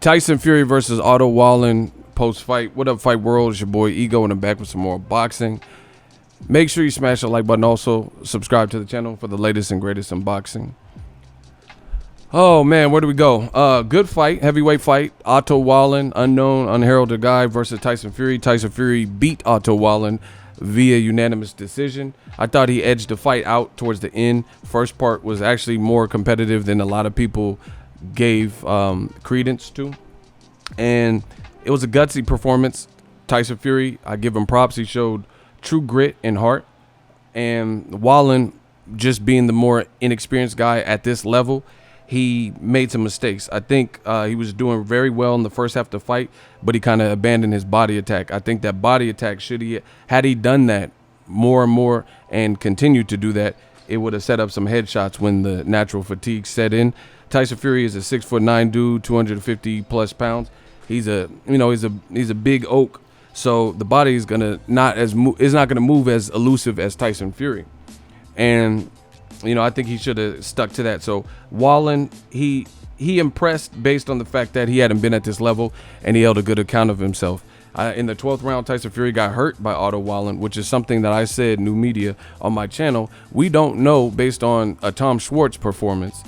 Tyson Fury versus Otto Wallin post-fight. What up, Fight World? It's your boy Ego, and I'm back with some more boxing. Make sure you smash the like button. Also, subscribe to the channel for the latest and greatest in boxing. Oh, man, where do we go? Good fight, heavyweight fight. Otto Wallin, unknown, unheralded guy versus Tyson Fury. Tyson Fury beat Otto Wallin via unanimous decision. I thought he edged the fight out towards the end. First part was actually more competitive than a lot of people gave credence to, and it was a gutsy performance. Tyson Fury, I give him props. He showed true grit and heart, and Wallin, just being the more inexperienced guy at this level, he made some mistakes. I think he was doing very well in the first half of the fight, but he kind of abandoned his body attack. I think that body attack, had he done that more and more and continued to do that, it would have set up some headshots when the natural fatigue set in. Tyson Fury is a 6'9" dude, 250 plus pounds. He's a big oak, so the body is not gonna move as elusive as Tyson Fury, and I think he should have stuck to that. So Wallin, he impressed based on the fact that he hadn't been at this level, and he held a good account of himself. In the 12th round, Tyson Fury got hurt by Otto Wallin, which is something that I said, new media, on my channel. We don't know, based on a Tom Schwartz performance,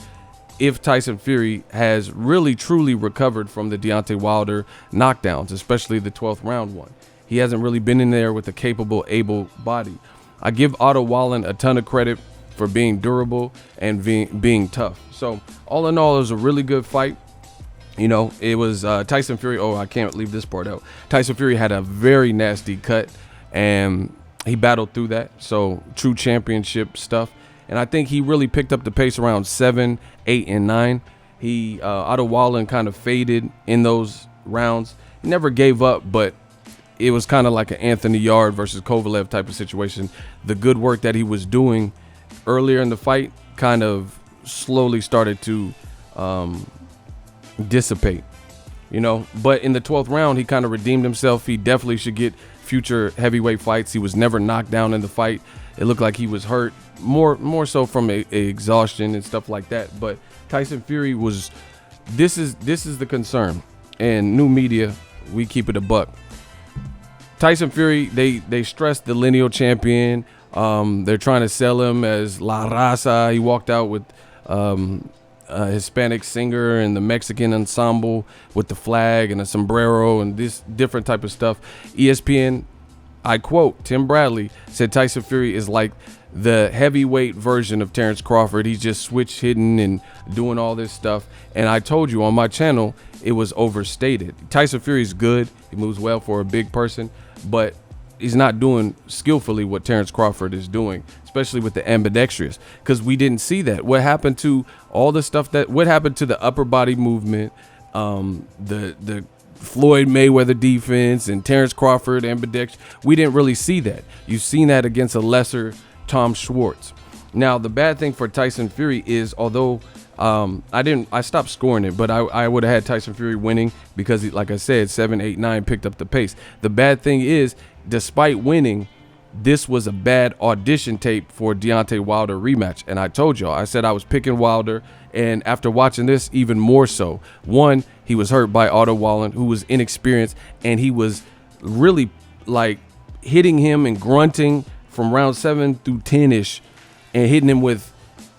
if Tyson Fury has really truly recovered from the Deontay Wilder knockdowns, especially the 12th round one. He hasn't really been in there with a capable, able body. I give Otto Wallin a ton of credit for being durable and being tough. So all in all, it was a really good fight. It was Tyson Fury. Oh, I can't leave this part out. Tyson Fury had a very nasty cut, and he battled through that. So true championship stuff. And I think he really picked up the pace around 7, 8, and 9. Otto Wallin kind of faded in those rounds. He never gave up, but it was kind of like an Anthony Yarde versus Kovalev type of situation. The good work that he was doing earlier in the fight kind of slowly started to dissipate, But in the 12th round, he kind of redeemed himself. He definitely should get future heavyweight fights. He was never knocked down in the fight. It looked like he was hurt, more so from a exhaustion and stuff like that. But Tyson Fury was, this is the concern. And new media, we keep it a buck. Tyson Fury, they stressed the lineal champion. They're trying to sell him as La Raza. He walked out with a Hispanic singer and the Mexican ensemble with the flag and a sombrero and this different type of stuff. ESPN, I quote, Tim Bradley said Tyson Fury is like the heavyweight version of Terrence Crawford. He's just switch hitting and doing all this stuff. And I told you on my channel, it was overstated. Tyson Fury is good. He moves well for a big person, but he's not doing skillfully what Terrence Crawford is doing, especially with the ambidextrous, because we didn't see that. What happened to all the stuff what happened to the upper body movement, the Floyd Mayweather defense and Terrence Crawford ambidextrous? We didn't really see that. You've seen that against a lesser Tom Schwartz. Now, the bad thing for Tyson Fury is, although I stopped scoring it, but I would have had Tyson Fury winning because, like I said, 7, 8, 9 picked up the pace. The bad thing is, despite winning, this was a bad audition tape for Deontay Wilder rematch. And I told y'all, I said I was picking Wilder, and after watching this, even more so. One, he was hurt by Otto Wallin, who was inexperienced, and he was really like hitting him and grunting from round 7 through 10-ish and hitting him with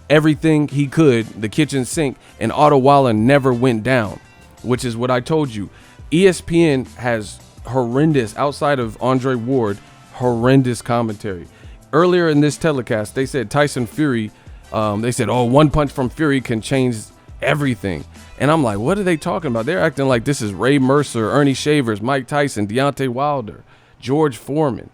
everything he could, the kitchen sink, and Otto Wallin never went down, which is what I told you. ESPN has horrendous, outside of Andre Ward, horrendous commentary. Earlier in this telecast, they said Tyson Fury, they said, oh, one punch from Fury can change everything. And I'm like, what are they talking about? They're acting like this is Ray Mercer, Ernie Shavers, Mike Tyson, Deontay Wilder, George Foreman,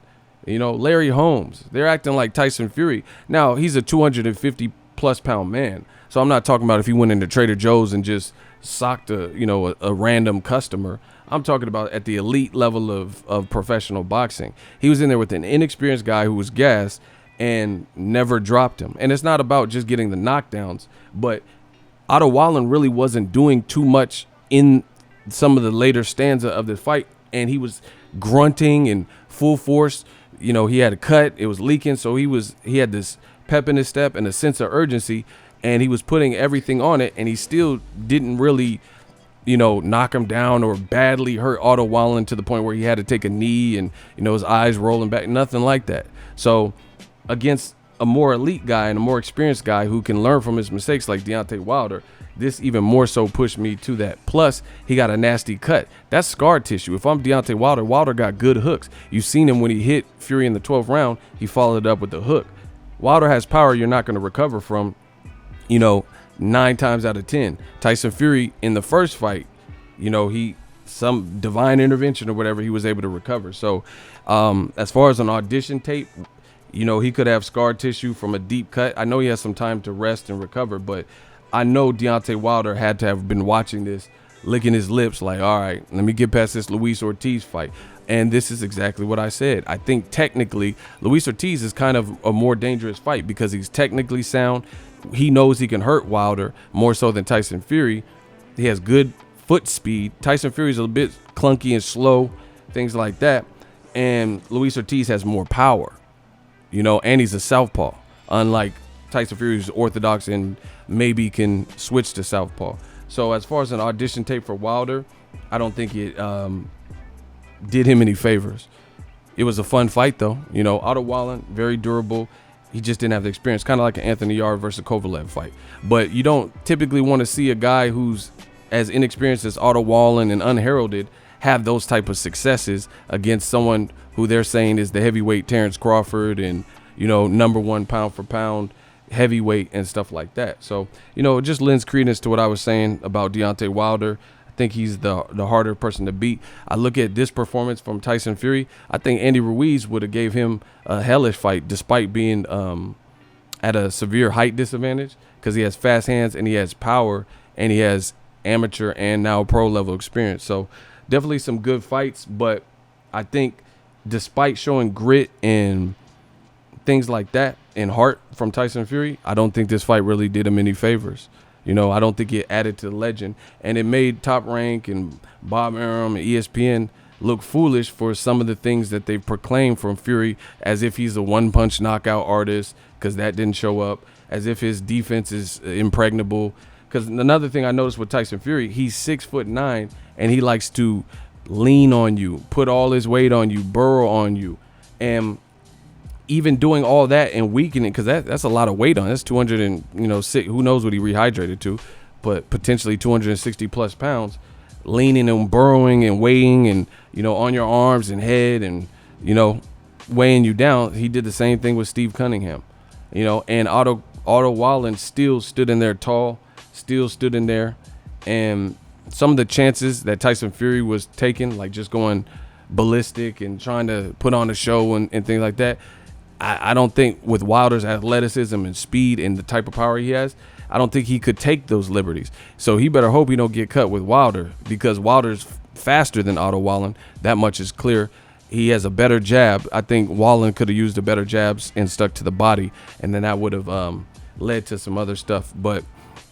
Larry Holmes. They're acting like Tyson Fury. Now, he's a 250 plus pound man. So I'm not talking about if he went into Trader Joe's and just socked a random customer. I'm talking about at the elite level of professional boxing. He was in there with an inexperienced guy who was gassed and never dropped him. And it's not about just getting the knockdowns, but Otto Wallin really wasn't doing too much in some of the later stanza of the fight, and he was grunting and full force, you know, he had a cut, it was leaking, so he had this pep in his step and a sense of urgency, and he was putting everything on it, and he still didn't really, you know, knock him down or badly hurt Otto Wallin to the point where he had to take a knee and, you know, his eyes rolling back, nothing like that. So against a more elite guy and a more experienced guy who can learn from his mistakes like Deontay Wilder, this even more so pushed me to that. Plus, he got a nasty cut. That's scar tissue. If I'm Deontay Wilder, Wilder got good hooks. You've seen him when he hit Fury in the 12th round, he followed it up with the hook. Wilder has power you're not going to recover from, you know, 9 times out of 10. Tyson Fury in the first fight, you know, some divine intervention or whatever, he was able to recover. So as far as an audition tape, you know, he could have scar tissue from a deep cut. I know he has some time to rest and recover, but I know Deontay Wilder had to have been watching this, licking his lips like, all right, let me get past this Luis Ortiz fight. And this is exactly what I said. I think technically Luis Ortiz is kind of a more dangerous fight because he's technically sound. He knows he can hurt Wilder more so than Tyson Fury. He has good foot speed. Tyson Fury is a bit clunky and slow, things like that. And Luis Ortiz has more power, you know, and he's a southpaw, unlike Tyson Fury, who's orthodox and maybe can switch to southpaw. So as far as an audition tape for Wilder, I don't think it did him any favors. It was a fun fight, though. You know, Otto Wallin, very durable. He just didn't have the experience, kind of like an Anthony Yarde versus Kovalev fight. But you don't typically want to see a guy who's as inexperienced as Otto Wallin and unheralded have those type of successes against someone who they're saying is the heavyweight Terrence Crawford and, you know, #1 pound for pound heavyweight and stuff like that. So, you know, it just lends credence to what I was saying about Deontay Wilder. I think he's the harder person to beat. I look at this performance from Tyson Fury. I think Andy Ruiz would have gave him a hellish fight despite being at a severe height disadvantage, because he has fast hands and he has power and he has amateur and now pro level experience. So definitely some good fights, but I think despite showing grit and things like that and heart from Tyson Fury, I don't think this fight really did him any favors. You know, I don't think it added to the legend, and it made Top Rank and Bob Arum and ESPN look foolish for some of the things that they've proclaimed from Fury, as if he's a one-punch knockout artist, because that didn't show up, as if his defense is impregnable. Because another thing I noticed with Tyson Fury, he's 6'9", and he likes to lean on you, put all his weight on you, burrow on you, and even doing all that and weakening, because that's a lot of weight on. That's 200 and, you know, who knows what he rehydrated to, but potentially 260 plus pounds, leaning and burrowing and weighing and, you know, on your arms and head and, you know, weighing you down. He did the same thing with Steve Cunningham, you know, and Otto Wallin still stood in there tall, still stood in there. And some of the chances that Tyson Fury was taking, like just going ballistic and trying to put on a show and things like that, I don't think with Wilder's athleticism and speed and the type of power he has, I don't think he could take those liberties. So he better hope he don't get cut with Wilder, because Wilder's faster than Otto Wallin. That much is clear. He has a better jab. I think Wallin could have used the better jabs and stuck to the body, and then that would have led to some other stuff. But,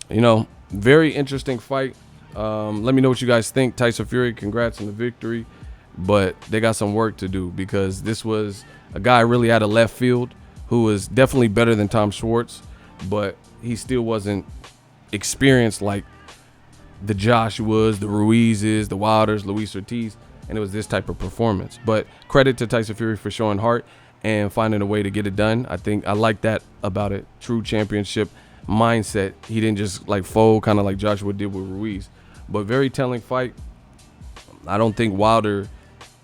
you know, very interesting fight. Let me know what you guys think. Tyson Fury, congrats on the victory, but they got some work to do, because this was a guy really out of left field who was definitely better than Tom Schwartz, but he still wasn't experienced like the Joshuas, the Ruizes, the Wilders, Luis Ortiz, and it was this type of performance. But credit to Tyson Fury for showing heart and finding a way to get it done. I like that about it. True championship mindset. He didn't just like fold, kind of like Joshua did with Ruiz. But very telling fight. I don't think Wilder,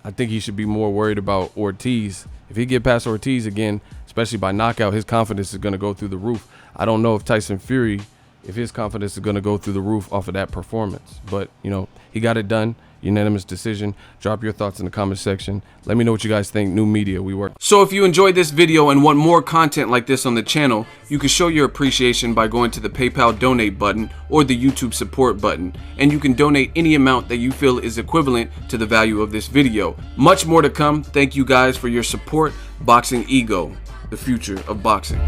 I think he should be more worried about Ortiz. If he get past Ortiz again, especially by knockout, his confidence is going to go through the roof. I don't know if Tyson Fury, if his confidence is going to go through the roof off of that performance. But, you know, he got it done. Unanimous decision. Drop your thoughts in the comment section. Let me know what you guys think. New media, we work. So if you enjoyed this video and want more content like this on the channel, you can show your appreciation by going to the PayPal donate button or the YouTube support button, and you can donate any amount that you feel is equivalent to the value of this video. Much more to come. Thank you guys for your support. Boxingego, the future of boxing.